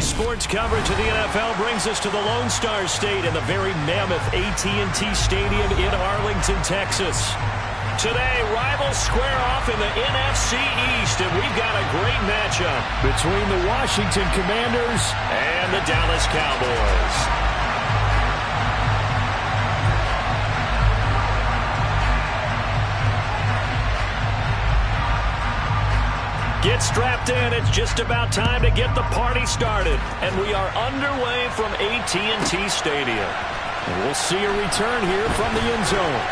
Sports coverage of the NFL brings us to the Lone Star State in the very mammoth AT&T Stadium in Arlington, Texas. Today, rivals square off in the NFC East, and we've got a great matchup between the Washington Commanders and the Dallas Cowboys. Get strapped in. It's just about time to get the party started. And we are underway from AT&T Stadium. And we'll see a return here from the end zone.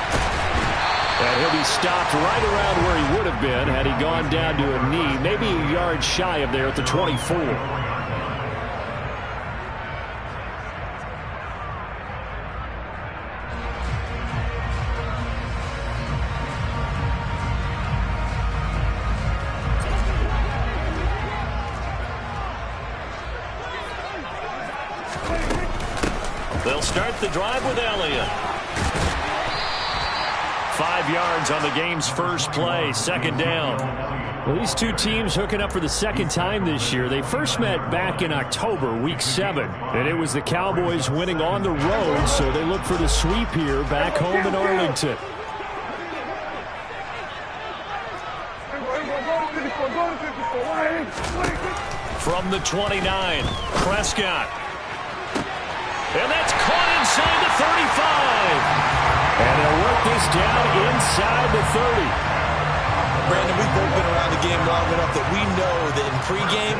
And he'll be stopped right around where he would have been had he gone down to a knee, maybe a yard shy of there at the 24. They'll start the drive with Elliott. 5 yards on the game's first play, second down. Well, these two teams hooking up for the second time this year. They first met back in October, week 7. And it was the Cowboys winning on the road, so they look for the sweep here back home in Arlington. From the 29, Prescott. And that's caught inside the 35. And they'll work this down inside the 30. Brandon, we've both been around the game long enough that we know that in pregame,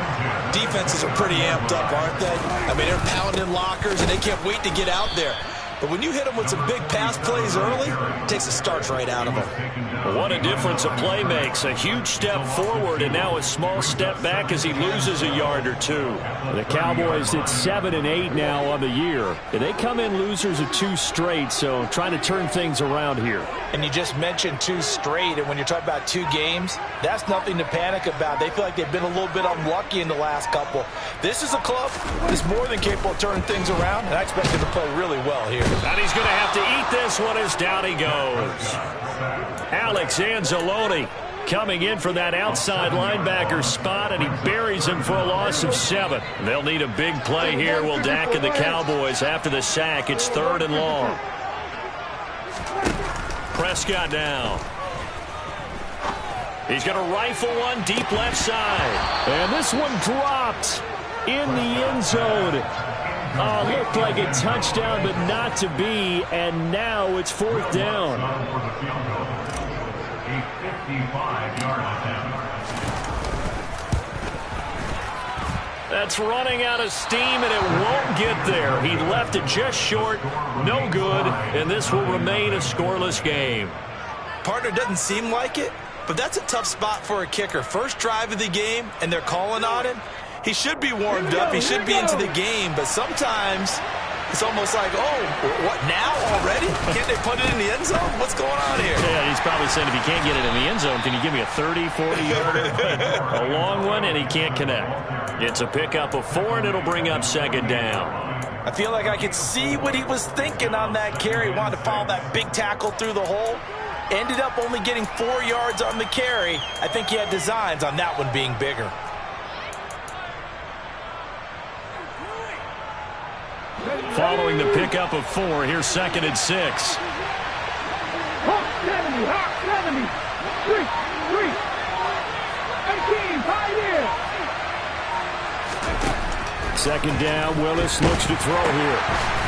defenses are pretty amped up, aren't they? I mean, they're pounding lockers, and they can't wait to get out there. But when you hit them with some big pass plays early, it takes the starch right out of them. What a difference a play makes. A huge step forward and now a small step back as he loses a yard or two. The Cowboys at 7-8 now on the year. They come in losers of 2 straight, so trying to turn things around here. And you just mentioned 2 straight, and when you're talking about 2 games, that's nothing to panic about. They feel like they've been a little bit unlucky in the last couple. This is a club that's more than capable of turning things around, and I expect them to play really well here. And he's going to have to eat this one as down he goes. Alex Anzalone coming in for that outside linebacker spot, and he buries him for a loss of 7. They'll need a big play here, will Dak and the Cowboys after the sack. It's 3rd and long. Prescott now. He's going to rifle one deep left side. And this one dropped in the end zone. Looked like a touchdown, but not to be. And now it's 4th down. That's running out of steam, and it won't get there. He left it just short. No good, and this will remain a scoreless game. Partner, doesn't seem like it, but that's a tough spot for a kicker. First drive of the game, and they're calling on him. He should be warmed up. He should be into the game, but sometimes it's almost like, oh, what, now already? Can't they put it in the end zone? What's going on here? Yeah, he's probably saying if he can't get it in the end zone, can you give me a 30, 40-yarder? A long one, and he can't connect. It's a pickup of 4, and it'll bring up 2nd down. I feel like I could see what he was thinking on that carry. He wanted to follow that big tackle through the hole. Ended up only getting 4 yards on the carry. I think he had designs on that one being bigger. Following the pickup of 4, here's 2nd and 6. Hawk 70, Hawk 70. 3, 18, tight end. 2nd down, Willis looks to throw here.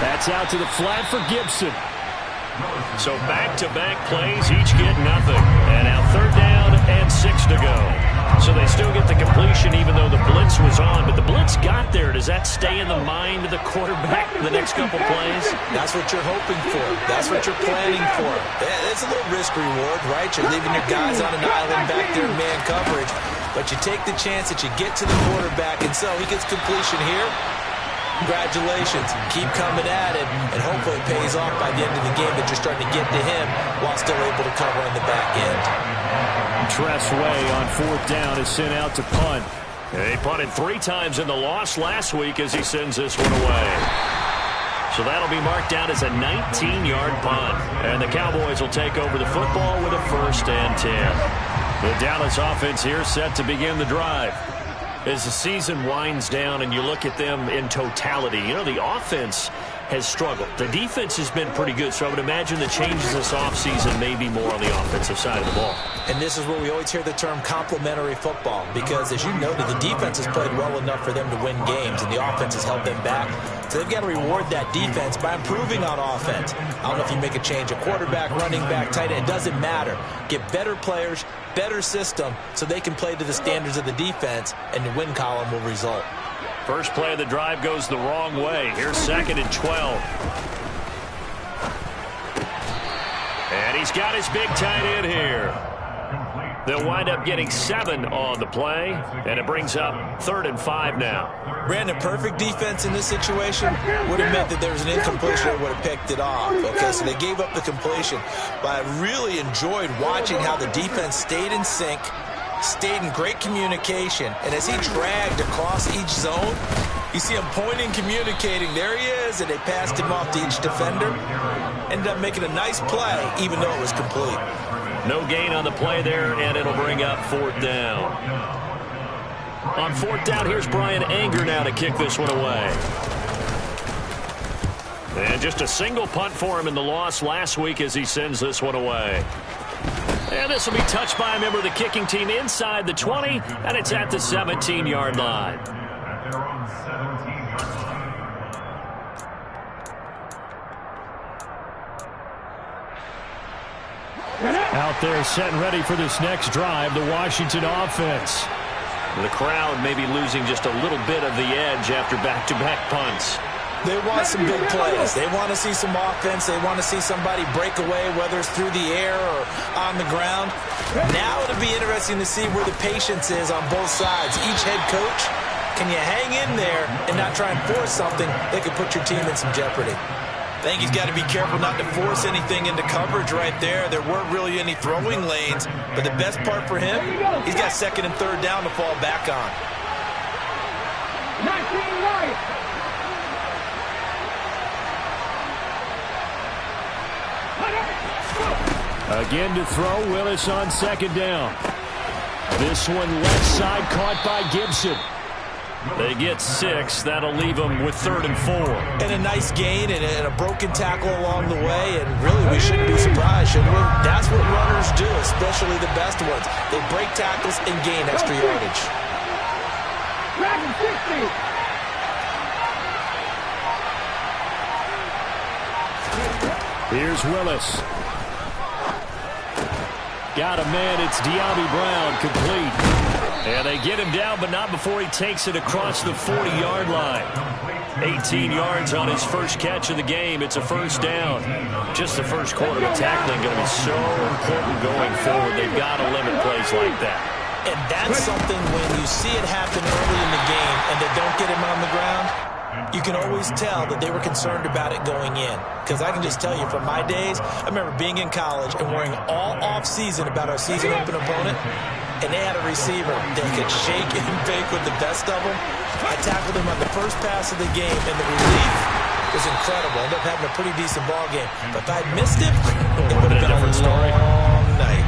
That's out to the flat for Gibson. So back-to-back plays, each get nothing. And now 3rd down and 6 to go. So they still get the completion even though the blitz was on. But the blitz got there. Does that stay in the mind of the quarterback the next couple plays? That's what you're hoping for. That's what you're planning for. It's a little risk-reward, right? You're leaving your guys on an island back there in man coverage. But you take the chance that you get to the quarterback, and so he gets completion here. Congratulations. Keep coming at it, and hopefully it pays off by the end of the game that you're starting to get to him while still able to cover on the back end. Tressway on 4th down is sent out to punt. They punted 3 times in the loss last week as he sends this one away. So that'll be marked down as a 19-yard punt. And the Cowboys will take over the football with a 1st and 10. The Dallas offense here set to begin the drive. As the season winds down and you look at them in totality, you know, the offense has struggled. The defense has been pretty good, so I would imagine the changes this offseason may be more on the offensive side of the ball. And this is where we always hear the term complementary football, because as you noted, the defense has played well enough for them to win games, and the offense has held them back. So they've got to reward that defense by improving on offense. I don't know if you make a change, a quarterback, running back, tight end, it doesn't matter. Get better players, better system, so they can play to the standards of the defense, and the win column will result. First play of the drive goes the wrong way. Here's 2nd and 12. And he's got his big tight end here. They'll wind up getting 7 on the play, and it brings up 3rd and 5 now. Brandon, perfect defense in this situation would have meant that there was an incompletion that would have picked it off. Okay, so they gave up the completion. But I really enjoyed watching how the defense stayed in sync, stayed in great communication, and as he dragged across each zone, you see him pointing, communicating. There he is, and they passed him off to each defender. Ended up making a nice play, even though it was complete. No gain on the play there, and it'll bring up 4th down. On 4th down, here's Brian Anger now to kick this one away. And just a single punt for him in the loss last week as he sends this one away. And this will be touched by a member of the kicking team inside the 20, and it's at the 17-yard line. Out there set and ready for this next drive, the Washington offense. The crowd may be losing just a little bit of the edge after back-to-back punts. They want some big plays. They want to see some offense. They want to see somebody break away, whether it's through the air or on the ground. Now it'll be interesting to see where the patience is on both sides. Each head coach, can you hang in there and not try and force something that could put your team in some jeopardy? I think he's got to be careful not to force anything into coverage right there. There weren't really any throwing lanes, but the best part for him, he's got 2nd and 3rd down to fall back on. 19 right. Again to throw, Willis on 2nd down. This one left side caught by Gibson. They get 6. That'll leave them with 3rd and 4. And a nice gain and a broken tackle along the way, and really we shouldn't be surprised, should we? That's what runners do, especially the best ones. They break tackles and gain extra yardage. Dragon 60. Here's Willis. Got a man, it's De'Ami Brown, complete. And they get him down, but not before he takes it across the 40-yard line. 18 yards on his first catch of the game. It's a 1st down. Just the first quarter of tackling going to be so important going forward. They've got to limit plays like that. And that's something when you see it happen early in the game and they don't get him on the ground, you can always tell that they were concerned about it going in. Because I can just tell you from my days, I remember being in college and worrying all off-season about our season-open opponent, and they had a receiver that could shake and bake with the best of them. I tackled him on the first pass of the game, and the relief was incredible. I ended up having a pretty decent ball game. But if I'd missed him, it would have been a long night.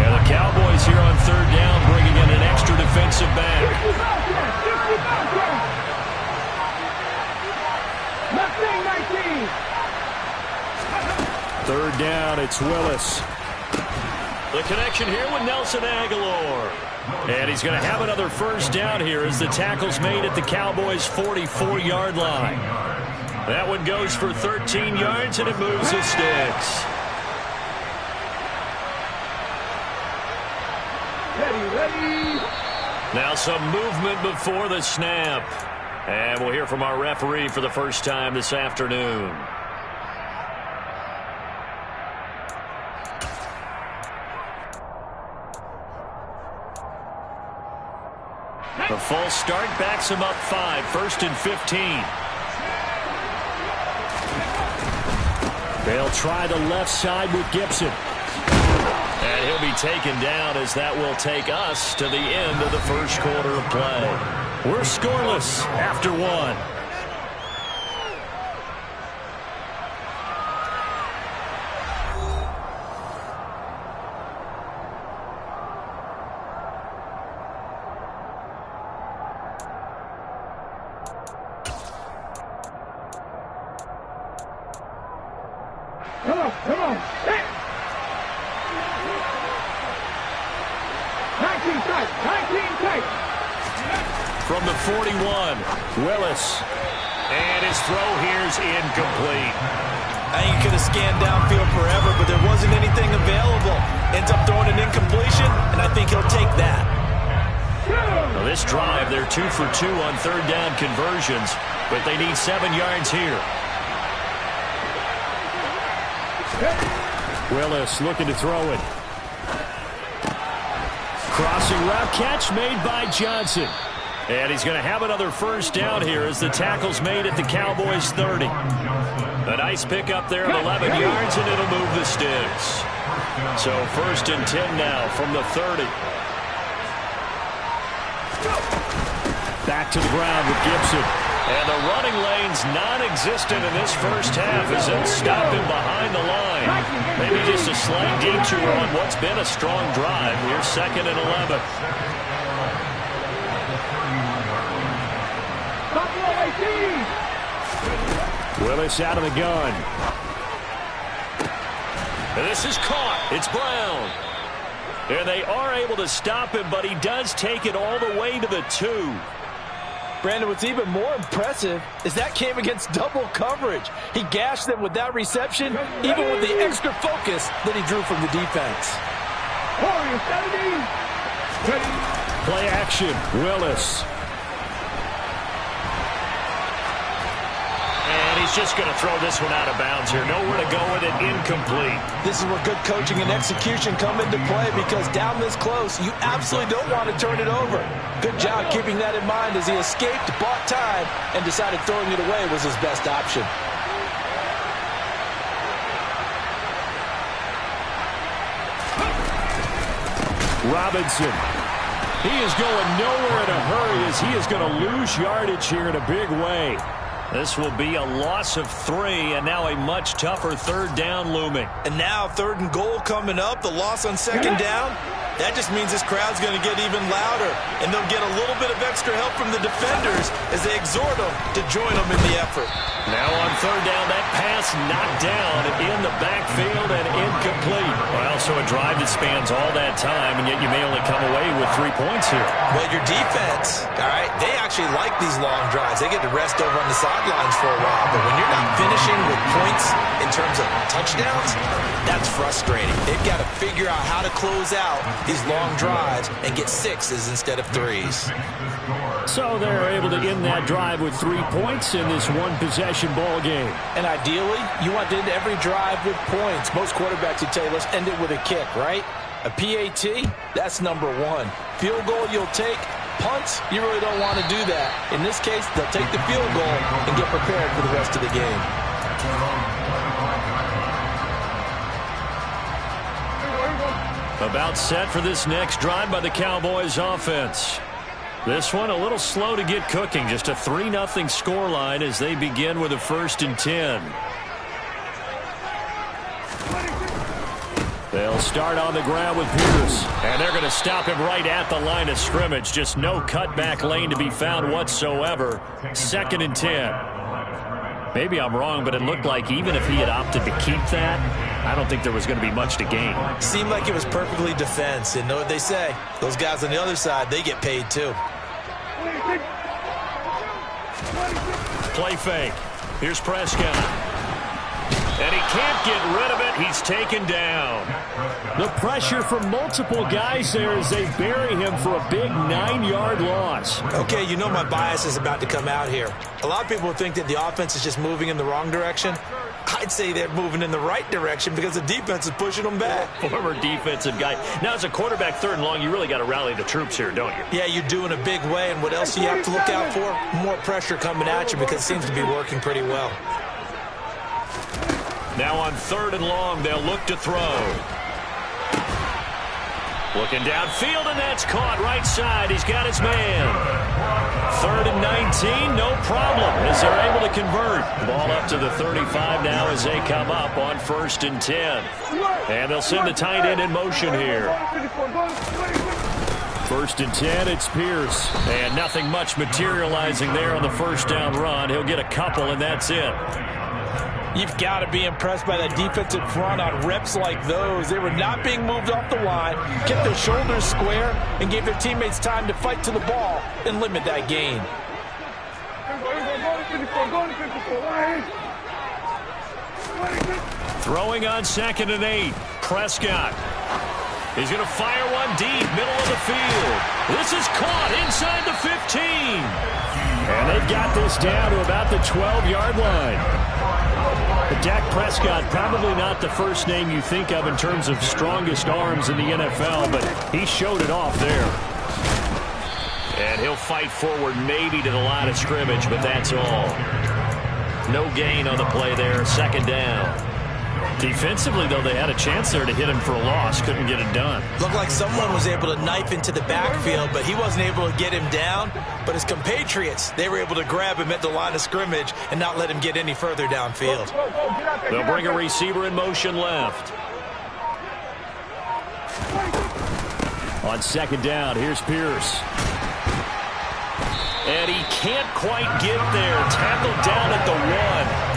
And the Cowboys here on 3rd down, bringing in an extra defensive back. 3rd down, it's Willis. The connection here with Nelson Aguilar. And he's going to have another 1st down here as the tackle's made at the Cowboys' 44-yard line. That one goes for 13 yards, and it moves the sticks. Ready. Now some movement before the snap. And we'll hear from our referee for the first time this afternoon. The false start backs him up 5. 1st and 15. They'll try the left side with Gibson. And he'll be taken down as that will take us to the end of the first quarter of play. We're scoreless after 1. Come on, come on. Hey. 19 tight, 19 tight. From the 41, Willis. And his throw here's incomplete. I think he could have scanned downfield forever, but there wasn't anything available. Ends up throwing an incompletion, and I think he'll take that. Well, this drive, they're 2 for 2 on third down conversions, but they need 7 yards here. Willis looking to throw it. Crossing route catch made by Johnson. And he's going to have another first down here as the tackle's made at the Cowboys 30. A nice pickup there of 11 yards, and it'll move the sticks. So 1st and 10 now from the 30. Back to the ground with Gibson. And the running lane's non-existent in this first half as they'll stop him behind the line. Maybe just a slight detour on what's been a strong drive. Here's 2nd and 11. Willis out of the gun. And this is caught. It's Brown. And they are able to stop him, but he does take it all the way to the 2. Brandon, what's even more impressive is that came against double coverage. He gashed them with that reception, even with the extra focus that he drew from the defense. Play action, Willis. And he's just going to throw this one out of bounds here. Nowhere to go with it, incomplete. This is where good coaching and execution come into play, because down this close, you absolutely don't want to turn it over. Good job keeping that in mind as he escaped, bought time, and decided throwing it away was his best option. Robinson. He is going nowhere in a hurry as he is going to lose yardage here in a big way. This will be a loss of 3, and now a much tougher third down looming. And now 3rd and goal coming up, the loss on 2nd down. That just means this crowd's going to get even louder, and they'll get a little bit of extra help from the defenders as they exhort them to join them in the effort. Now on 3rd down, that pass knocked down in the backfield and incomplete. Well, so a drive that spans all that time, and yet you may only come away with 3 points here. Well, your defense, all right, they actually like these long drives. They get to rest over on the sidelines for a while, but when you're not finishing with points in terms of touchdowns, that's frustrating. They've got to figure out how to close out these long drives and get 6s instead of 3s. So they're able to end that drive with 3 points in this one-possession ball game. And ideally, you want to end every drive with points. Most quarterbacks would tell you, let's end it with a kick, right? A PAT, that's number 1. Field goal you'll take. Punts, you really don't want to do that. In this case, they'll take the field goal and get prepared for the rest of the game. About set for this next drive by the Cowboys offense. This one a little slow to get cooking. Just a 3-0 scoreline as they begin with a 1st and 10. They'll start on the ground with Pierce. And they're going to stop him right at the line of scrimmage. Just no cutback lane to be found whatsoever. 2nd and 10. Maybe I'm wrong, but it looked like even if he had opted to keep that, I don't think there was going to be much to gain. Seemed like it was perfectly defense. And know what they say? Those guys on the other side, they get paid too. Play fake. Here's Prescott. And he can't get rid of it. He's taken down. The pressure from multiple guys there as they bury him for a big 9-yard loss. Okay, you know my bias is about to come out here. A lot of people think that the offense is just moving in the wrong direction. I'd say they're moving in the right direction because the defense is pushing them back. Former defensive guy. Now, as a quarterback 3rd and long, you really got to rally the troops here, don't you? Yeah, you do in a big way. And what else do you have to look out for? More pressure coming at you because it seems to be working pretty well. Now on 3rd and long, they'll look to throw. Looking downfield, and that's caught right side. He's got his man. 3rd and 19, no problem, as they're able to convert. Ball up to the 35 now as they come up on 1st and 10. And they'll send the tight end in motion here. 1st and 10, it's Pierce. And nothing much materializing there on the 1st down run. He'll get a couple, and that's it. You've got to be impressed by that defensive front on reps like those. They were not being moved off the line, kept their shoulders square, and gave their teammates time to fight to the ball and limit that gain. Throwing on 2nd and 8. Prescott. He's going to fire one deep, middle of the field. This is caught inside the 15. And they've got this down to about the 12-yard line. But Dak Prescott, probably not the first name you think of in terms of strongest arms in the NFL, but he showed it off there. And he'll fight forward maybe to the line of scrimmage, but that's all. No gain on the play there, 2nd down. Defensively, though, they had a chance there to hit him for a loss. Couldn't get it done. Looked like someone was able to knife into the backfield, but he wasn't able to get him down. But his compatriots, they were able to grab him at the line of scrimmage and not let him get any further downfield. They'll bring a receiver in motion left. On 2nd down, here's Pierce. And he can't quite get there. Tackled down at the 1.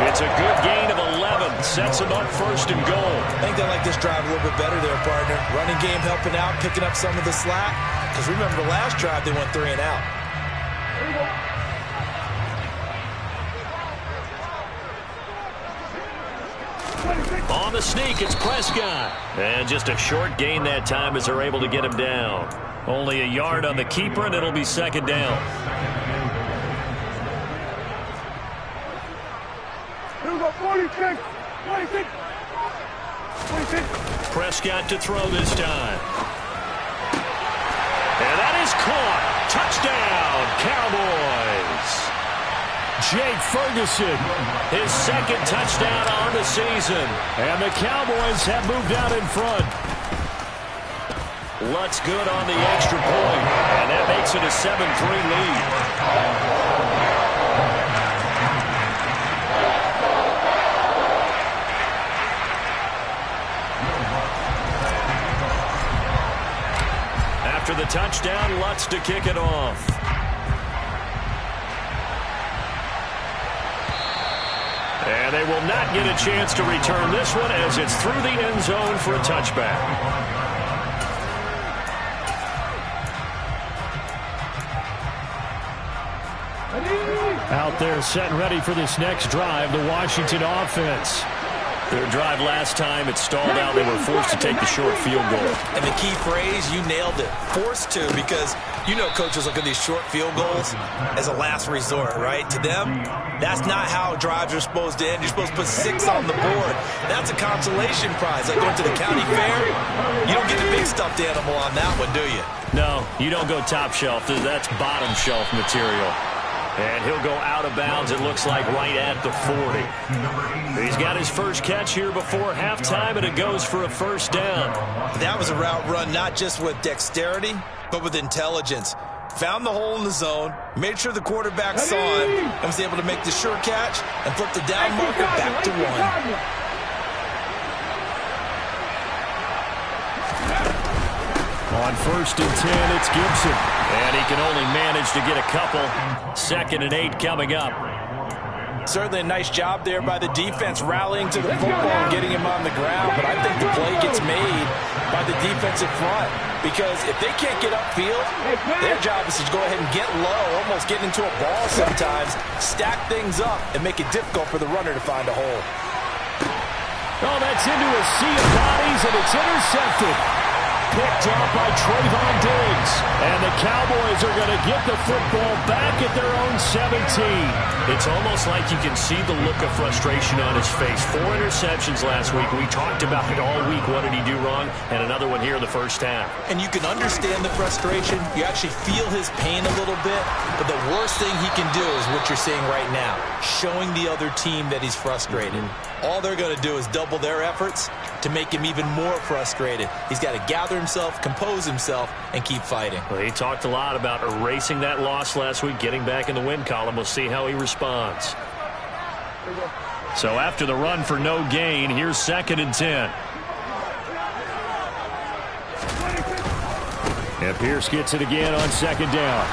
It's a good gain of 11. Sets him up 1st and goal. I think they like this drive a little bit better there, partner. Running game helping out, picking up some of the slack. Because remember, the last drive they went 3 and out. On the sneak, it's Prescott. And just a short gain that time as they're able to get him down. Only a yard on the keeper, and it'll be 2nd down. Prescott to throw this time. And that is caught. Touchdown, Cowboys. Jake Ferguson, his 2nd touchdown on the season. And the Cowboys have moved out in front. Lutz good on the extra point. And that makes it a 7-3 lead. After the touchdown, Lutz to kick it off. And they will not get a chance to return this one as it's through the end zone for a touchback. Out there set and ready for this next drive, the Washington offense. Their drive last time, it stalled out. They were forced to take the short field goal. And the key phrase, you nailed it. Forced to, because you know coaches look at these short field goals as a last resort, right? To them, that's not how drives are supposed to end. You're supposed to put 6 on the board. That's a consolation prize. Like going to the county fair, you don't get the big stuffed animal on that one, do you? No, you don't go top shelf. That's bottom shelf material. And he'll go out of bounds, it looks like, right at the 40. He's got his first catch here before halftime, and it goes for a 1st down. That was a route run not just with dexterity, but with intelligence. Found the hole in the zone, made sure the quarterback saw him, and was able to make the sure catch and flip the down marker back to 1. On 1st and 10, it's Gibson. And he can only manage to get a couple. 2nd and 8 coming up. Certainly a nice job there by the defense rallying to the football and getting him on the ground. But I think the play gets made by the defensive front. Because if they can't get upfield, their job is to go ahead and get low, almost get into a ball sometimes, stack things up, and make it difficult for the runner to find a hole. Oh, that's into a sea of bodies, and it's intercepted. Picked up by Trayvon Diggs. And the Cowboys are going to get the football back at their own 17. It's almost like you can see the look of frustration on his face. 4 interceptions last week. We talked about it all week. What did he do wrong? And another one here in the first half. And you can understand the frustration. You actually feel his pain a little bit. But the worst thing he can do is what you're seeing right now. Showing the other team that he's frustrated. All they're going to do is double their efforts to make him even more frustrated. He's got to gather himself, compose himself, and keep fighting. Well, he talked a lot about erasing that loss last week, getting back in the win column. We'll see how he responds. So after the run for no gain, here's 2nd and 10. And Pierce gets it again on 2nd down.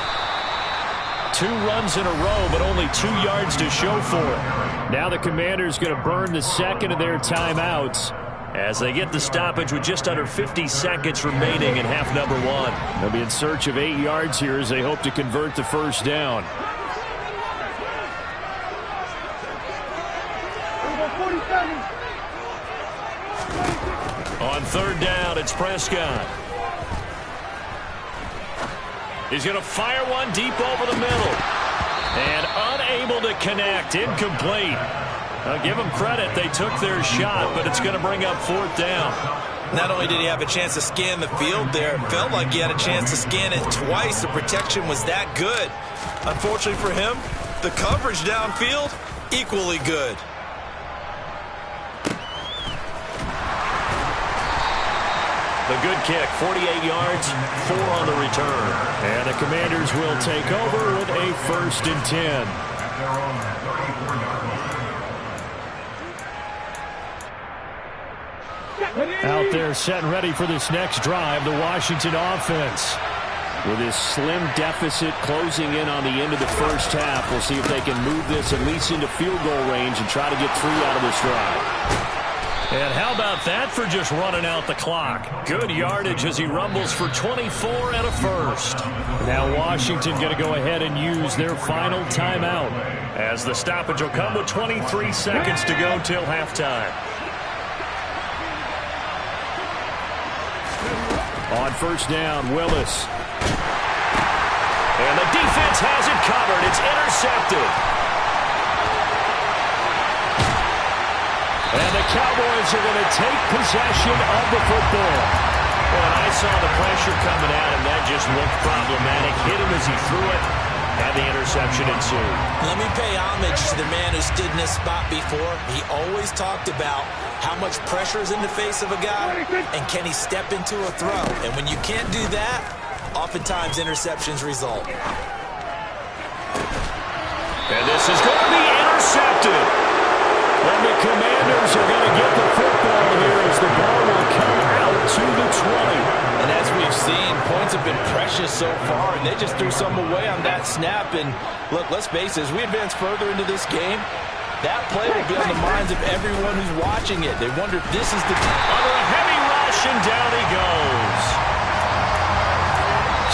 2 runs in a row, but only 2 yards to show for it. Now the Commanders going to burn the second of their timeouts as they get the stoppage with just under 50 seconds remaining in half number 1. They'll be in search of 8 yards here as they hope to convert the first down. On third down, it's Prescott. He's going to fire one deep over the middle. And unable to connect. Incomplete. I'll give them credit. They took their shot, but it's going to bring up 4th down. Not only did he have a chance to scan the field there, it felt like he had a chance to scan it twice. The protection was that good. Unfortunately for him, the coverage downfield, equally good. The good kick, 48 yards, 4 on the return. And the Commanders will take over with a 1st and 10. Out there set and ready for this next drive, the Washington offense. With this slim deficit closing in on the end of the first half, we'll see if they can move this at least into field goal range and try to get 3 out of this drive. And how about that for just running out the clock? Good yardage as he rumbles for 24 and a first. Now Washington going to go ahead and use their final timeout, as the stoppage will come with 23 seconds to go till halftime. On first down, Willis. And the defense has it covered. It's intercepted. And the Cowboys are going to take possession of the football. Well, and I saw the pressure coming at him. That just looked problematic. Hit him as he threw it, and the interception ensued. Let me pay homage to the man who stood in this spot before. He always talked about how much pressure is in the face of a guy, and can he step into a throw. And when you can't do that, oftentimes interceptions result. And this is going to be intercepted. And the Commanders are going to get the football here as the ball will come out to the 20. And as we've seen, points have been precious so far, and they just threw some away on that snap. And look, let's face it, as we advance further into this game, that play will be on the minds of everyone who's watching it. They wonder if this is the... Under a heavy rush, and down he goes.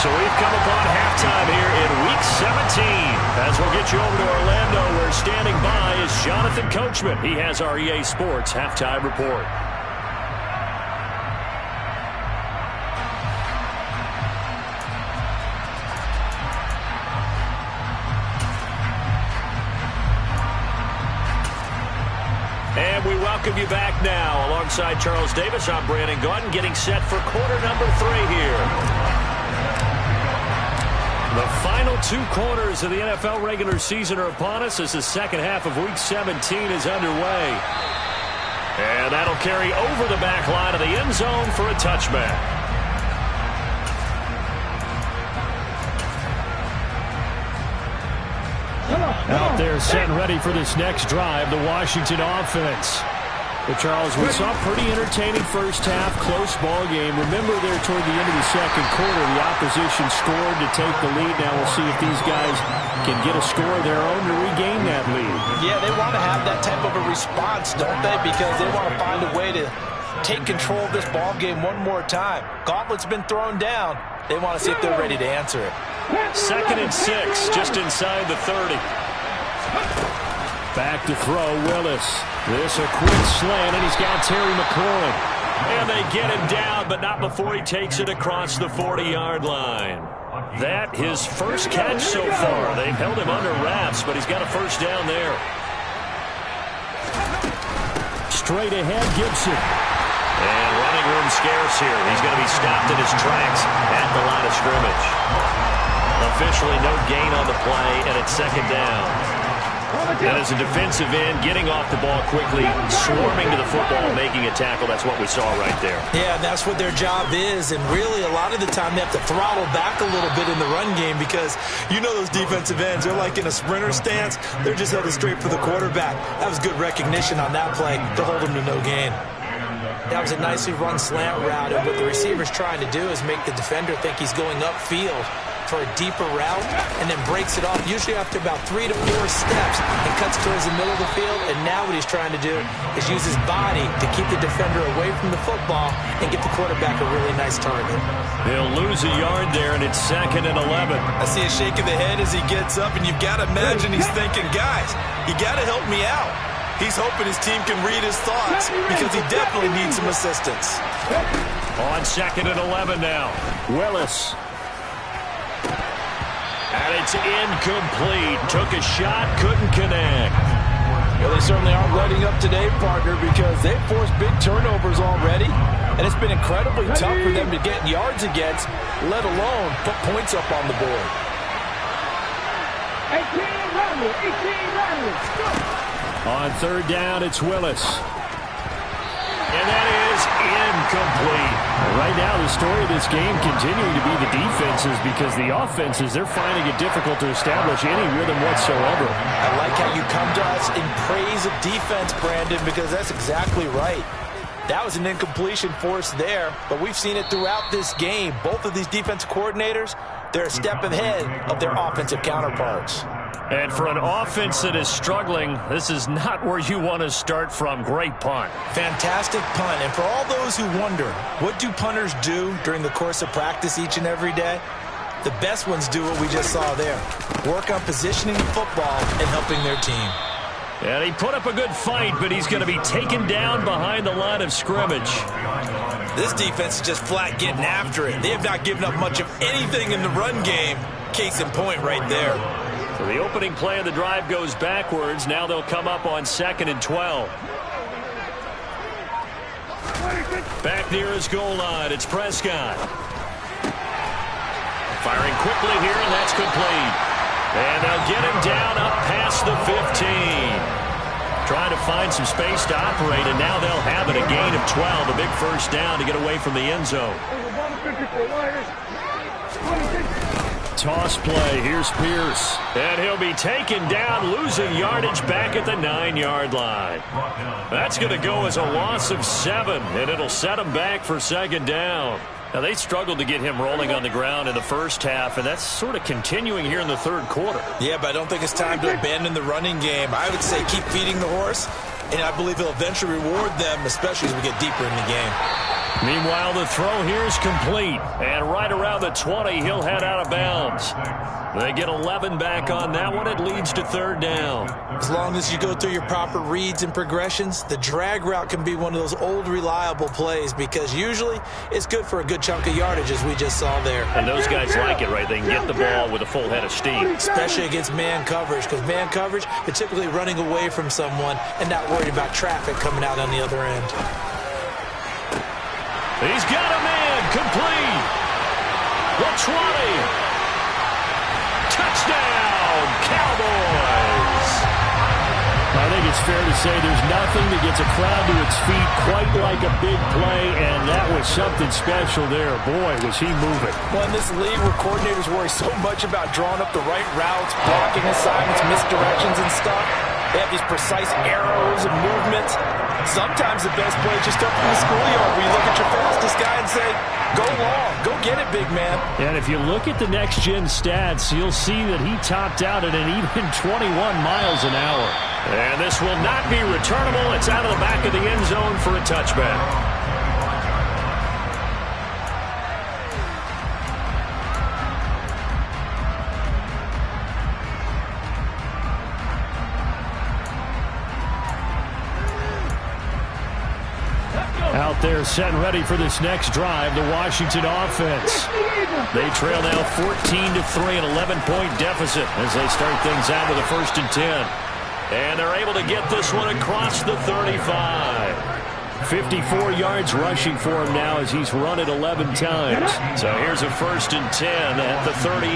So we've come upon halftime here in Week 17. As we'll get you over to Orlando, where standing by is Jonathan Coachman. He has our EA Sports Halftime Report. And we welcome you back now. Alongside Charles Davis, I'm Brandon Gaudin, getting set for quarter number 3 here. The final 2 quarters of the NFL regular season are upon us as the second half of Week 17 is underway. And that'll carry over the back line of the end zone for a touchback. Out there set and ready for this next drive, the Washington offense. But Charles, we saw a pretty entertaining first half, close ball game. Remember there toward the end of the second quarter, the opposition scored to take the lead. Now we'll see if these guys can get a score of their own to regain that lead. Yeah, they want to have that type of a response, don't they? Because they want to find a way to take control of this ball game one more time. Gauntlet's been thrown down. They want to see if they're ready to answer it. 2nd and 6, just inside the 30. Back to throw, Willis. This a quick slant, and he's got Terry McLaurin. And they get him down, but not before he takes it across the 40-yard line. That his first catch so far. They've held him under wraps, but he's got a first down there. Straight ahead, Gibson. And running room scarce here. He's going to be stopped in his tracks at the line of scrimmage. Officially no gain on the play, and it's 2nd down. And as a defensive end, getting off the ball quickly, swarming to the football, making a tackle, that's what we saw right there. Yeah, that's what their job is, and really a lot of the time they have to throttle back a little bit in the run game because you know those defensive ends, they're like in a sprinter stance. They're just headed straight for the quarterback. That was good recognition on that play to hold him to no gain. That was a nicely run slant route, and what the receiver's trying to do is make the defender think he's going upfield for a deeper route, and then breaks it off, usually after about 3 to 4 steps, and cuts towards the middle of the field. And now what he's trying to do is use his body to keep the defender away from the football and get the quarterback a really nice target. They'll lose a yard there, and it's 2nd and 11. I see a shake of the head as he gets up, and you've got to imagine he's thinking, guys, you got to help me out. He's hoping his team can read his thoughts because he definitely needs some assistance. On 2nd and 11 now. Willis. And it's incomplete. Took a shot, couldn't connect. Well, they certainly aren't letting up today, partner, because they've forced big turnovers already, and it's been incredibly tough for them to get yards against, let alone put points up on the board. 18 runners, 18 runners. On 3rd down, it's Willis. And that is incomplete. Right now, the story of this game continuing to be the defenses, because the offenses, they're finding it difficult to establish any rhythm whatsoever. I like how you come to us in praise of defense, Brandon, because that's exactly right. That was an incompletion for us there, but we've seen it throughout this game. Both of these defensive coordinators, they're a step ahead of their offensive counterparts. And for an offense that is struggling, this is not where you want to start from. Great punt. Fantastic punt. And for all those who wonder, what do punters do during the course of practice each and every day? The best ones do what we just saw there. Work on positioning the football and helping their team. And he put up a good fight, but he's going to be taken down behind the line of scrimmage. This defense is just flat getting after it. They have not given up much of anything in the run game. Case in point right there. So the opening play of the drive goes backwards. Now they'll come up on 2nd and 12. Back near his goal line, it's Prescott. Firing quickly here, and that's complete. And they'll get him down up past the 15. Trying to find some space to operate, and now they'll have it, a gain of 12. A big first down to get away from the end zone. Toss play. Here's Pierce. And he'll be taken down, losing yardage back at the 9-yard line. That's going to go as a loss of 7, and it'll set him back for 2nd down. Now, they struggled to get him rolling on the ground in the first half, and that's sort of continuing here in the 3rd quarter. Yeah, but I don't think it's time to abandon the running game. I would say keep feeding the horse, and I believe he'll eventually reward them, especially as we get deeper in the game. Meanwhile, the throw here is complete. And right around the 20, he'll head out of bounds. They get 11 back on that one. It leads to 3rd down. As long as you go through your proper reads and progressions, the drag route can be one of those old reliable plays, because usually it's good for a good chunk of yardage, as we just saw there. And those guys like it, right? They can get the ball with a full head of steam. Especially against man coverage, because man coverage, they're typically running away from someone and not worried about traffic coming out on the other end. He's got a man, complete. The 20. Touchdown, Cowboys. I think it's fair to say there's nothing that gets a crowd to its feet quite like a big play, and that was something special there. Boy, was he moving. Well, in this league where coordinators worry so much about drawing up the right routes, blocking assignments, misdirections and stuff, they have these precise arrows and movements. Sometimes the best play is just up in the schoolyard where you look at your fastest guy and say, go long, go get it, big man. And if you look at the next-gen stats, you'll see that he topped out at an even 21 miles an hour. And this will not be returnable. It's out of the back of the end zone for a touchback. Out there set and ready for this next drive, the Washington offense. They trail now 14-3, an 11-point deficit as they start things out with a 1st and 10. And they're able to get this one across the 35. 54 yards rushing for him now as he's run it 11 times. So here's a 1st and 10 at the 38.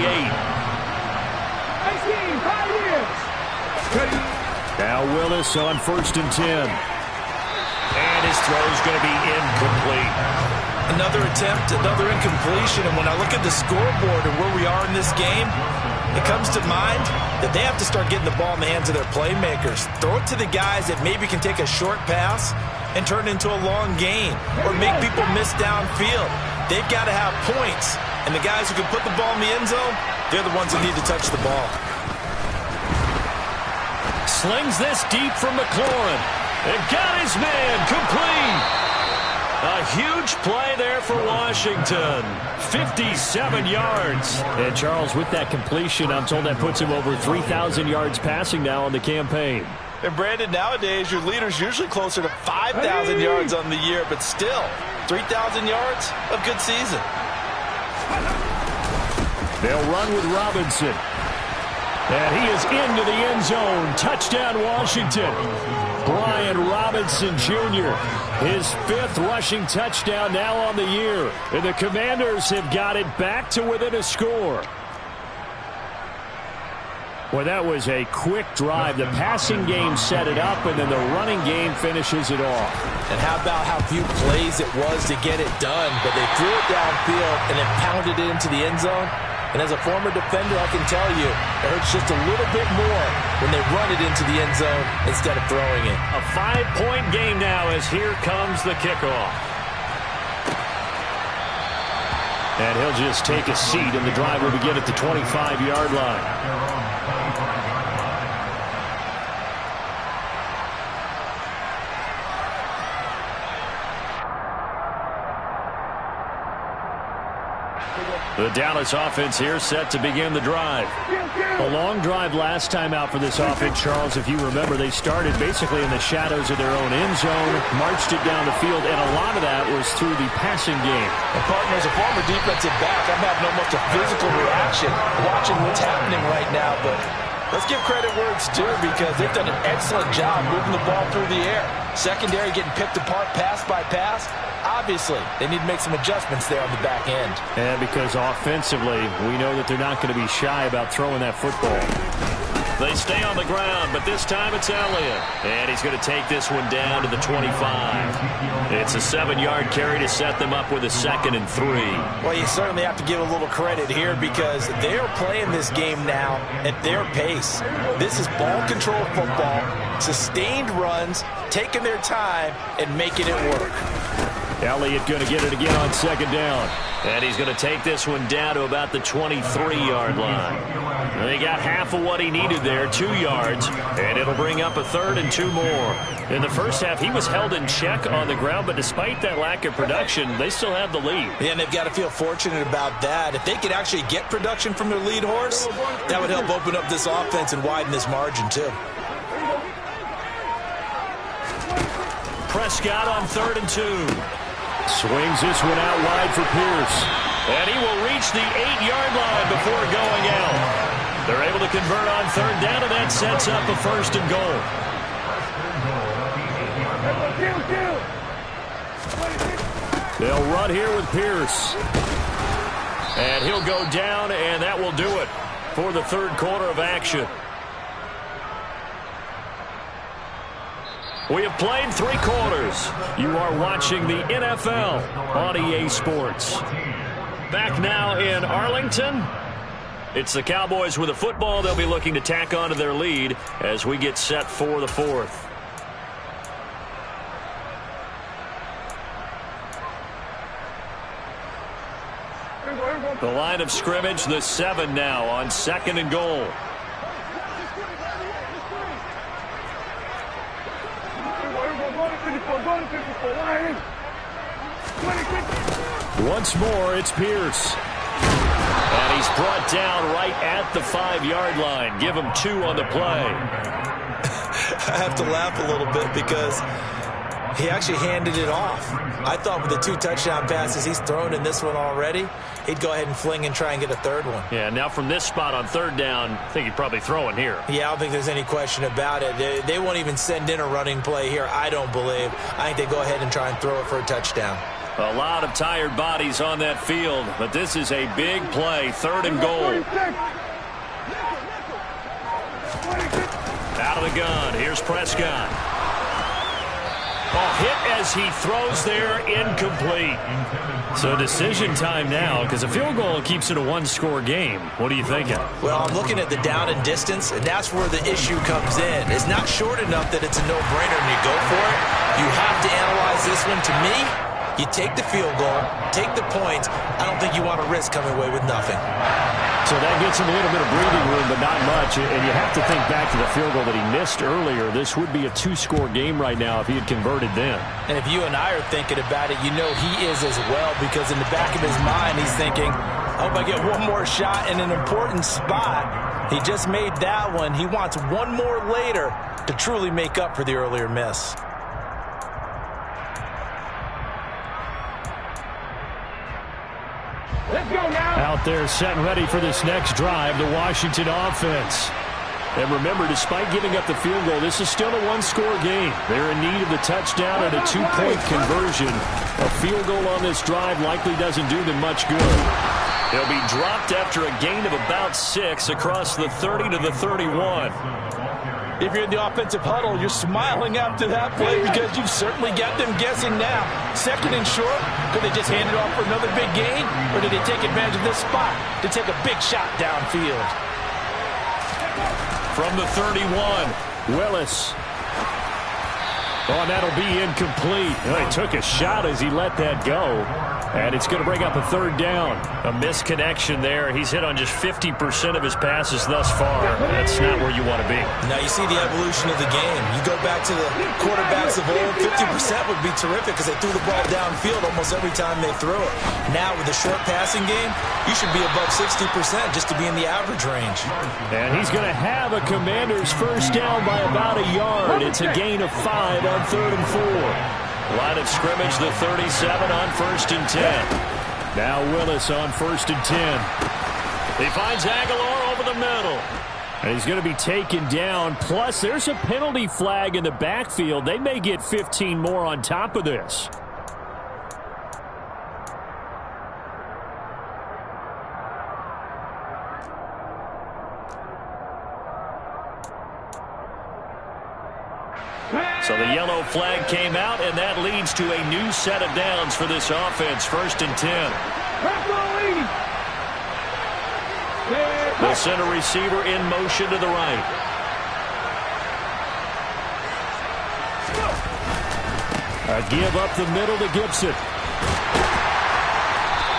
Now Willis on 1st and 10. And his throw is going to be incomplete. Another attempt, another incompletion. And when I look at the scoreboard and where we are in this game, it comes to mind that they have to start getting the ball in the hands of their playmakers. Throw it to the guys that maybe can take a short pass and turn it into a long gain or make people miss downfield. They've got to have points, and the guys who can put the ball in the end zone, they're the ones who need to touch the ball. Slings this deep from McLaurin. And got his man complete. A huge play there for Washington. 57 yards. And Charles, with that completion, I'm told that puts him over 3,000 yards passing now on the campaign. And Brandon, nowadays your leader's usually closer to 5,000 yards on the year, but still, 3,000 yards, a good season. They'll run with Robinson. And he is into the end zone. Touchdown, Washington. Brian Robinson Jr., his 5th rushing touchdown now on the year. And the Commanders have got it back to within a score. Well, that was a quick drive. The passing game set it up, and then the running game finishes it off. And how about how few plays it was to get it done? But they threw it downfield and then pounded it into the end zone. And as a former defender, I can tell you, it hurts just a little bit more when they run it into the end zone instead of throwing it. A 5-point game now as here comes the kickoff. And he'll just take a seat, and the drive will begin at the 25-yard line. The Dallas offense here set to begin the drive. A long drive last time out for this offense, Charles. If you remember, they started basically in the shadows of their own end zone, marched it down the field, and a lot of that was through the passing game. And partner, as a former defensive back, I'm having almost a physical reaction watching what's happening right now, but let's give credit where it's due because they've done an excellent job moving the ball through the air. Secondary getting picked apart pass by pass. Obviously, they need to make some adjustments there on the back end. And because offensively, we know that they're not going to be shy about throwing that football. They stay on the ground, but this time it's Elliott. And he's going to take this one down to the 25. It's a 7-yard carry to set them up with a 2nd and 3. Well, you certainly have to give a little credit here because they're playing this game now at their pace. This is ball control football, sustained runs, taking their time, and making it work. Elliott going to get it again on 2nd down. And he's going to take this one down to about the 23-yard line. And he got half of what he needed there, 2 yards, and it'll bring up a 3rd and 2 more. In the first half, he was held in check on the ground, but despite that lack of production, they still have the lead. Yeah, and they've got to feel fortunate about that. If they could actually get production from their lead horse, that would help open up this offense and widen this margin, too. Prescott on 3rd and 2. Swings this one out wide for Pierce. And he will reach the 8-yard line before going out. They're able to convert on 3rd down, and that sets up a 1st and goal. They'll run here with Pierce. And he'll go down, and that will do it for the 3rd quarter of action. We have played 3 quarters. You are watching the NFL on EA Sports. Back now in Arlington. It's the Cowboys with a football. They'll be looking to tack on to their lead as we get set for the 4th. The line of scrimmage, the 7 now on 2nd and goal. Once more, it's Pierce. And he's brought down right at the 5-yard line. Give him 2 on the play. I have to laugh a little bit because he actually handed it off. I thought with the 2 touchdown passes he's thrown in this one already, he'd go ahead and fling and try and get a 3rd one. Yeah, now from this spot on 3rd down, I think he'd probably throw it here. Yeah, I don't think there's any question about it. They won't even send in a running play here, I don't believe. I think they go ahead and try and throw it for a touchdown. A lot of tired bodies on that field, but this is a big play. 3rd and goal. Out of the gun. Here's Prescott. Hit as he throws there, incomplete. So decision time now, because a field goal keeps it a 1-score game. What are you thinking? Well, I'm looking at the down and distance, and that's where the issue comes in. It's not short enough that it's a no-brainer and you go for it. You have to analyze this one. To me, you take the field goal, take the points. I don't think you want to risk coming away with nothing. So that gets him a little bit of breathing room, but not much. And you have to think back to the field goal that he missed earlier. This would be a 2-score game right now if he had converted then. And if you and I are thinking about it, you know he is as well, because in the back of his mind, he's thinking, I hope I get one more shot in an important spot. He just made that one. He wants one more later to truly make up for the earlier miss. Let's go now. Out there set and ready for this next drive, the Washington offense. And remember, despite giving up the field goal, this is still a 1-score game. They're in need of the touchdown and a 2-point conversion. A field goal on this drive likely doesn't do them much good. He'll be dropped after a gain of about 6 across the 30 to the 31. If you're in the offensive huddle, you're smiling after that play because you've certainly got them guessing now. Second and short, could they just hand it off for another big gain? Or did they take advantage of this spot to take a big shot downfield? From the 31, Willis. Oh, and that'll be incomplete. He took a shot as he let that go. And it's going to bring up a 3rd down. A misconnection there. He's hit on just 50% of his passes thus far. That's not where you want to be. Now you see the evolution of the game. You go back to the quarterbacks of old, 50% would be terrific because they threw the ball downfield almost every time they threw it. Now with the short passing game, you should be above 60% just to be in the average range. And he's going to have a Commanders first down by about a yard. It's a gain of 5 on 3rd and 4. Line of scrimmage, the 37 on 1st and 10. Now Willis on 1st and 10. He finds Aguilar over the middle. And he's going to be taken down. Plus, there's a penalty flag in the backfield. They may get 15 more on top of this. So the yellow flag came out, and that leads to a new set of downs for this offense. 1st and 10. They'll send a receiver in motion to the right. A give up the middle to Gibson.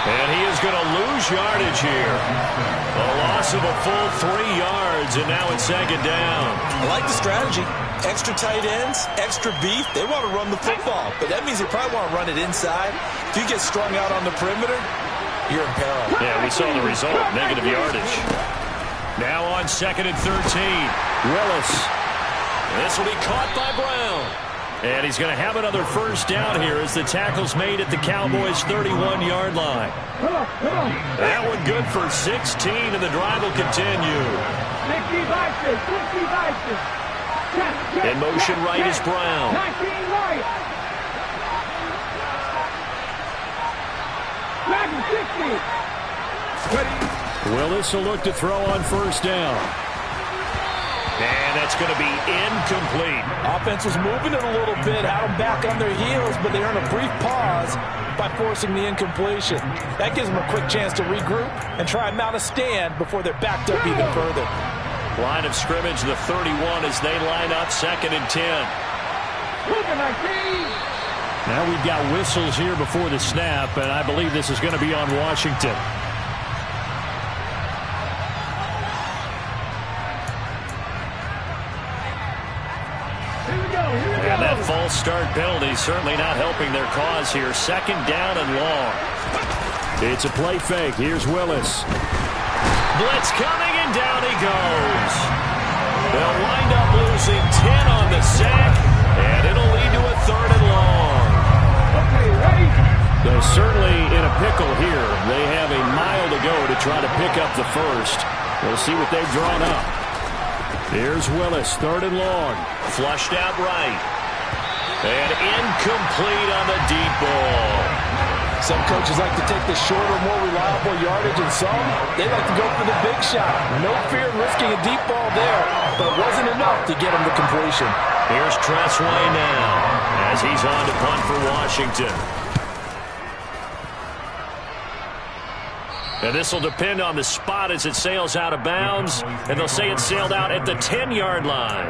And he is going to lose yardage here. A loss of a full 3 yards, and now it's 2nd down. I like the strategy. Extra tight ends, extra beef. They want to run the football, but that means they probably want to run it inside. If you get strung out on the perimeter, you're in peril. Yeah, we saw the result, negative yardage. Now on 2nd and 13, Willis. This will be caught by Brown. And he's going to have another first down here as the tackle's made at the Cowboys' 31-yard line. That one good for 16, and the drive will continue. In motion right is Brown. Willis will look to throw on first down. And that's going to be incomplete. Offense was moving it a little bit, had them back on their heels, but they earned a brief pause by forcing the incompletion. That gives them a quick chance to regroup and try and mount a stand before they're backed up even further. Line of scrimmage, the 31 as they line up 2nd and 10. Now we've got whistles here before the snap, and I believe this is going to be on Washington. And that false start penalty certainly not helping their cause here. 2nd down and long. It's a play fake. Here's Willis. Blitz coming, and down he goes. They'll wind up losing 10 on the sack, and it'll lead to a 3rd and long. They're certainly in a pickle here. They have a mile to go to try to pick up the first. We'll see what they've drawn up. Here's Willis, 3rd and long. Flushed out right. And incomplete on the deep ball. Some coaches like to take the shorter, more reliable yardage, and some, they like to go for the big shot. No fear of risking a deep ball there, but it wasn't enough to get him to completion. Here's Tressway now as he's on to punt for Washington. And this will depend on the spot as it sails out of bounds, and they'll say it sailed out at the 10-yard line.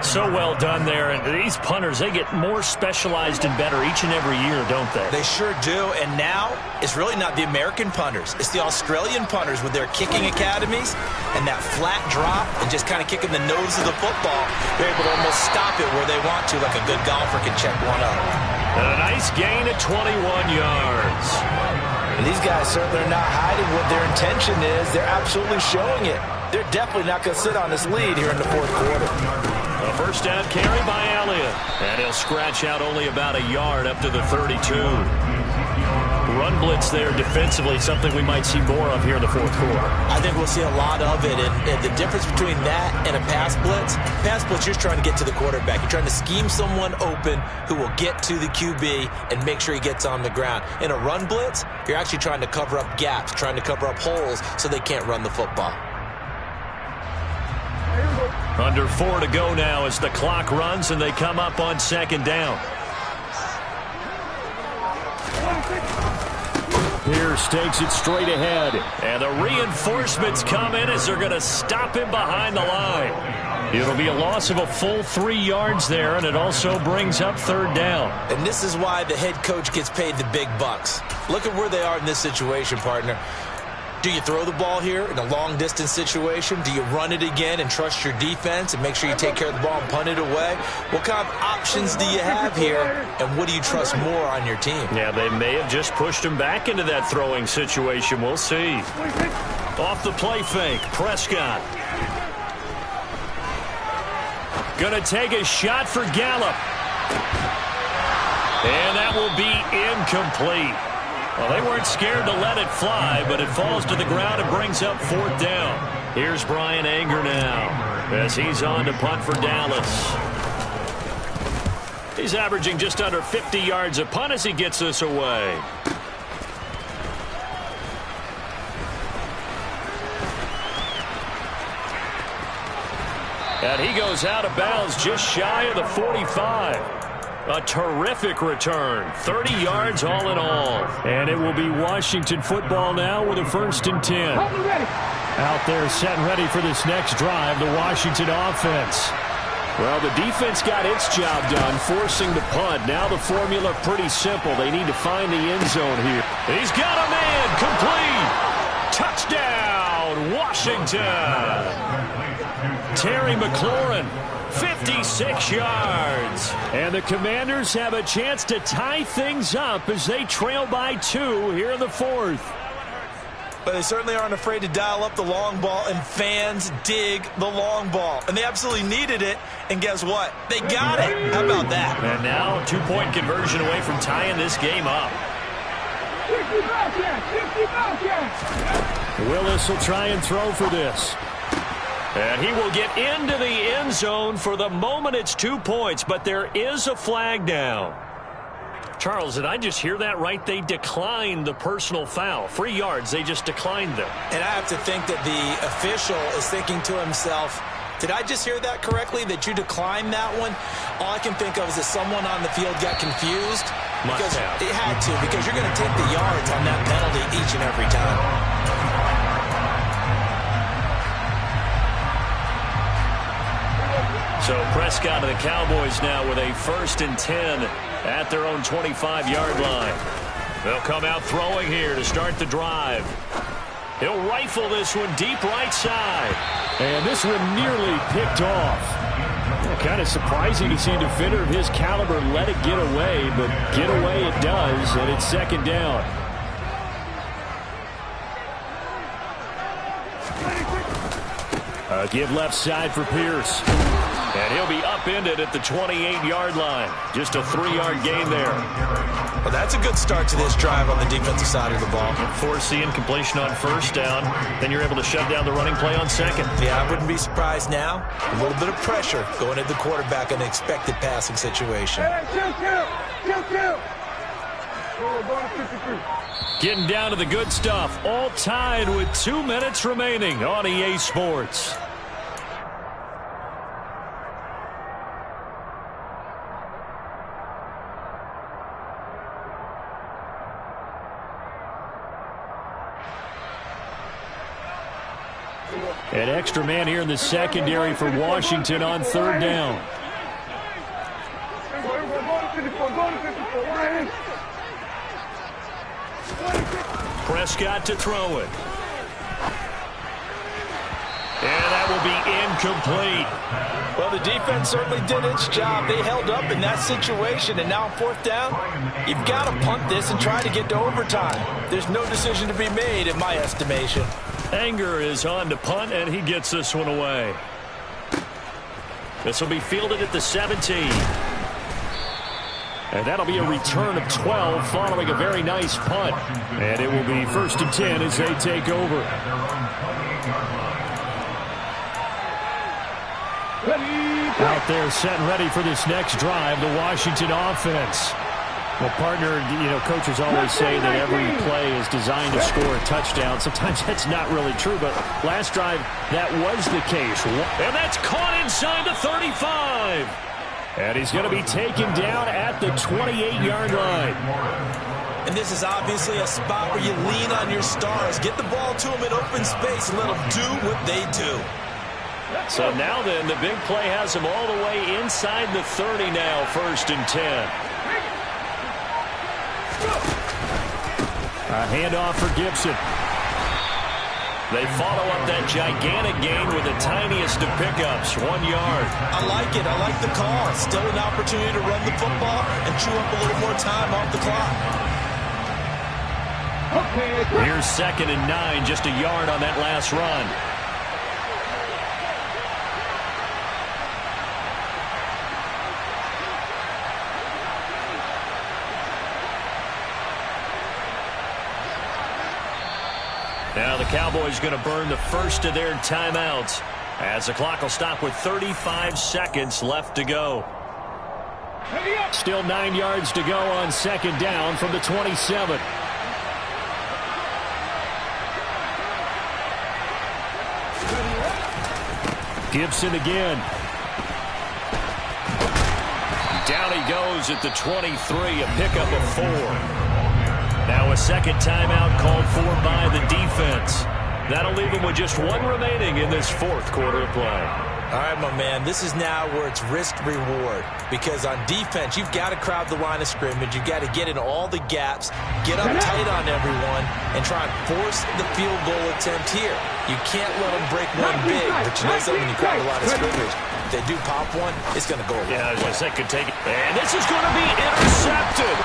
So well done there. And these punters, they get more specialized and better each and every year, don't they? They sure do. And now it's really not the American punters. It's the Australian punters with their kicking academies and that flat drop and just kind of kicking the nose of the football. They're able to almost stop it where they want to, like a good golfer can check one up. And a nice gain at 21 yards. And these guys certainly are not hiding what their intention is. They're absolutely showing it. They're definitely not going to sit on this lead here in the fourth quarter. A first down carry by Elliott. And he'll scratch out only about a yard up to the 32. Run blitz there defensively, something we might see more of here in the fourth quarter. I think we'll see a lot of it. And the difference between that and a pass blitz, you're trying to get to the quarterback. You're trying to scheme someone open who will get to the QB and make sure he gets on the ground. In a run blitz, you're actually trying to cover up gaps, trying to cover up holes so they can't run the football. Under 4 to go now as the clock runs and they come up on second down. Pierce takes it straight ahead. And the reinforcements come in as they're going to stop him behind the line. It'll be a loss of a full 3 yards there, and it also brings up third down. And this is why the head coach gets paid the big bucks. Look at where they are in this situation, partner. Do you throw the ball here in a long-distance situation? Do you run it again and trust your defense and make sure you take care of the ball and punt it away? What kind of options do you have here, and what do you trust more on your team? Yeah, they may have just pushed him back into that throwing situation. We'll see. Off the play fake, Prescott. Gonna take a shot for Gallup. And that will be incomplete. Well, they weren't scared to let it fly, but it falls to the ground and brings up fourth down. Here's Brian Anger now as he's on to punt for Dallas. He's averaging just under 50 yards a punt as he gets this away. And he goes out of bounds just shy of the 45. A terrific return. 30 yards all in all. And it will be Washington football now with a 1st and 10. Out there set and ready for this next drive, the Washington offense. Well, the defense got its job done, forcing the punt. Now the formula pretty simple. They need to find the end zone here. He's got a man. Complete. Touchdown, Washington. Terry McLaurin. 56 yards. And the Commanders have a chance to tie things up as they trail by 2 here in the fourth. But they certainly aren't afraid to dial up the long ball, and fans dig the long ball. And they absolutely needed it, and guess what? They got it. How about that? And now a 2-point conversion away from tying this game up. Willis will try and throw for this. And he will get into the end zone. For the moment, it's 2 points, but there is a flag down. Charles, did I just hear that right? They declined the personal foul. 3 yards, they just declined them. And I have to think that the official is thinking to himself, did I just hear that correctly, that you declined that one? All I can think of is that someone on the field got confused. Because it had to, because you're going to take the yards on that penalty each and every time. So Prescott and the Cowboys now with a 1st and 10 at their own 25-yard line. They'll come out throwing here to start the drive. He'll rifle this one deep right side. And this one nearly picked off. Kind of surprising to see a defender of his caliber let it get away, but get away it does, and it's 2nd down. Give left side for Pierce. And he'll be upended at the 28-yard line. Just a 3-yard gain there. Well, that's a good start to this drive on the defensive side of the ball. Force the incompletion on 1st down. Then you're able to shut down the running play on 2nd. Yeah, I wouldn't be surprised now. A little bit of pressure going at the quarterback in an expected passing situation. Getting down to the good stuff. All tied with 2 minutes remaining on EA Sports. An extra man here in the secondary for Washington on third down. Prescott to throw it. And that will be incomplete. Well, the defense certainly did its job. They held up in that situation, and now on fourth down, you've got to punt this and try to get to overtime. There's no decision to be made, in my estimation. Anger is on to punt, and he gets this one away. This will be fielded at the 17. And that'll be a return of 12 following a very nice punt. And it will be 1st and 10 as they take over. Out there set and ready for this next drive, the Washington offense. Well, partner, coaches always say that every play is designed to score a touchdown. Sometimes that's not really true, but last drive, that was the case. And that's caught inside the 35. And he's going to be taken down at the 28-yard line. And this is obviously a spot where you lean on your stars. Get the ball to them in open space and let them do what they do. So now then, the big play has him all the way inside the 30 now, 1st and 10. A handoff for Gibson. They follow up that gigantic gain with the tiniest of pickups, 1 yard. I like it. I like the call. Still an opportunity to run the football and chew up a little more time off the clock. Here's 2nd and 9, just a yard on that last run. Now the Cowboys going to burn the first of their timeouts as the clock will stop with 35 seconds left to go. Still 9 yards to go on 2nd down from the 27. Gibson again. Down he goes at the 23, a pickup of 4. Now a second timeout called for by the defense. That'll leave him with just 1 remaining in this 4th quarter of play. All right, my man, this is now where it's risk-reward. Because on defense, you've got to crowd the line of scrimmage. You've got to get in all the gaps, get up tight on everyone, and try and force the field goal attempt here. You can't let them break one big, but you know something, when you crowd the line of scrimmage, if they do pop one, it's going to go away. Yeah, I was going to say, could take it. And this is going to be intercepted.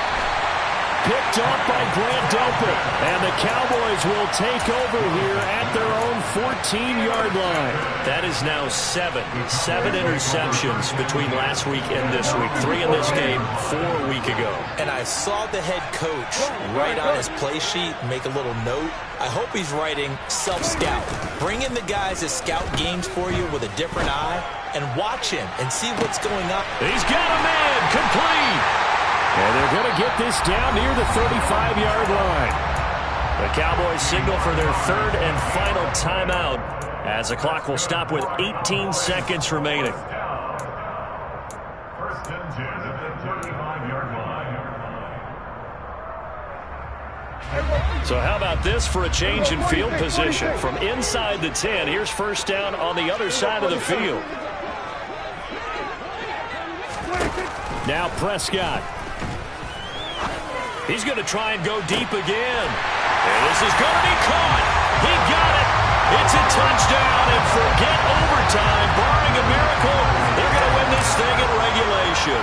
Picked up by Grant Delpit. And the Cowboys will take over here at their own 14-yard line. That is now 7 interceptions between last week and this week. 3 in this game, 4 a week ago. And I saw the head coach write on his play sheet, make a little note. I hope he's writing self-scout. Bring in the guys that scout games for you with a different eye and watch him and see what's going on. He's got a man, complete. And they're going to get this down near the 35-yard line. The Cowboys signal for their 3rd and final timeout as the clock will stop with 18 seconds remaining. So how about this for a change in field position? From inside the 10, here's 1st down on the other side of the field. Now Prescott. He's going to try and go deep again. And this is going to be caught. He got it. It's a touchdown. And forget overtime. Barring a miracle, they're going to win this thing in regulation.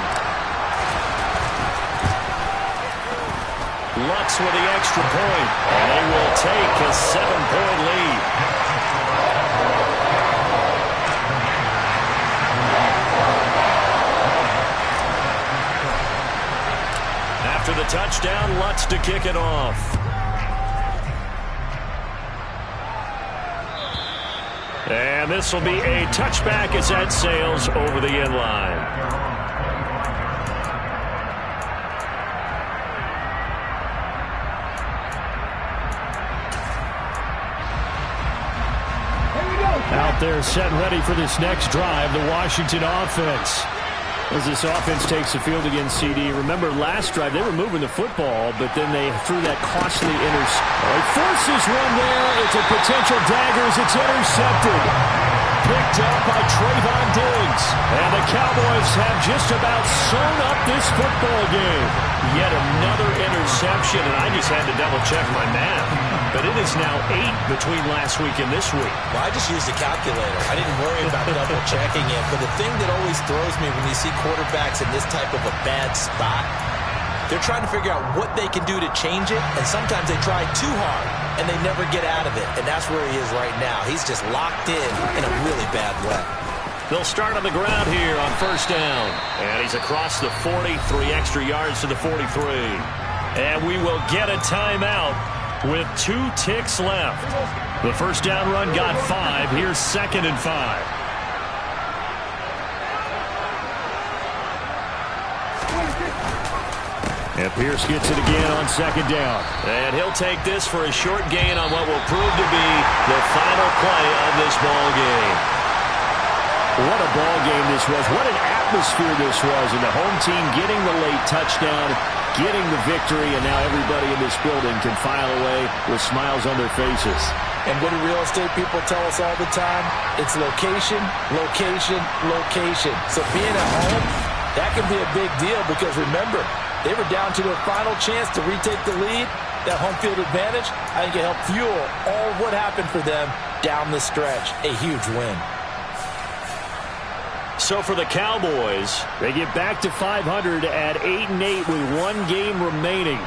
Lutz with the extra point. And they will take a 7-point lead. After the touchdown, Lutz to kick it off. And this will be a touchback as that sails over the end line. Out there set and ready for this next drive, the Washington offense. As this offense takes the field against CD, remember last drive they were moving the football, but then they threw that costly he forces one there. It's a potential dagger as it's intercepted. Picked up by Trayvon Diggs. And the Cowboys have just about sewn up this football game. Yet another interception, and I just had to double-check my math. But it is now 8 between last week and this week. Well, I just used a calculator. I didn't worry about double-checking it. But the thing that always throws me when you see quarterbacks in this type of a bad spot, they're trying to figure out what they can do to change it, and sometimes they try too hard, and they never get out of it. And that's where he is right now. He's just locked in a really bad way. They'll start on the ground here on first down. And he's across the 40, 3 extra yards to the 43. And we will get a timeout with 2 ticks left. The first down run got 5. Here's 2nd and 5. And Pierce gets it again on 2nd down. And he'll take this for a short gain on what will prove to be the final play of this ball game. What a ball game this was. What an atmosphere this was. And the home team getting the late touchdown, getting the victory, and now everybody in this building can file away with smiles on their faces. And what do real estate people tell us all the time? It's location, location, location. So being at home, that can be a big deal because remember, they were down to their final chance to retake the lead. That home field advantage, I think it helped fuel all what happened for them down the stretch. A huge win. So for the Cowboys, they get back to 500 at 8-8 with 1 game remaining.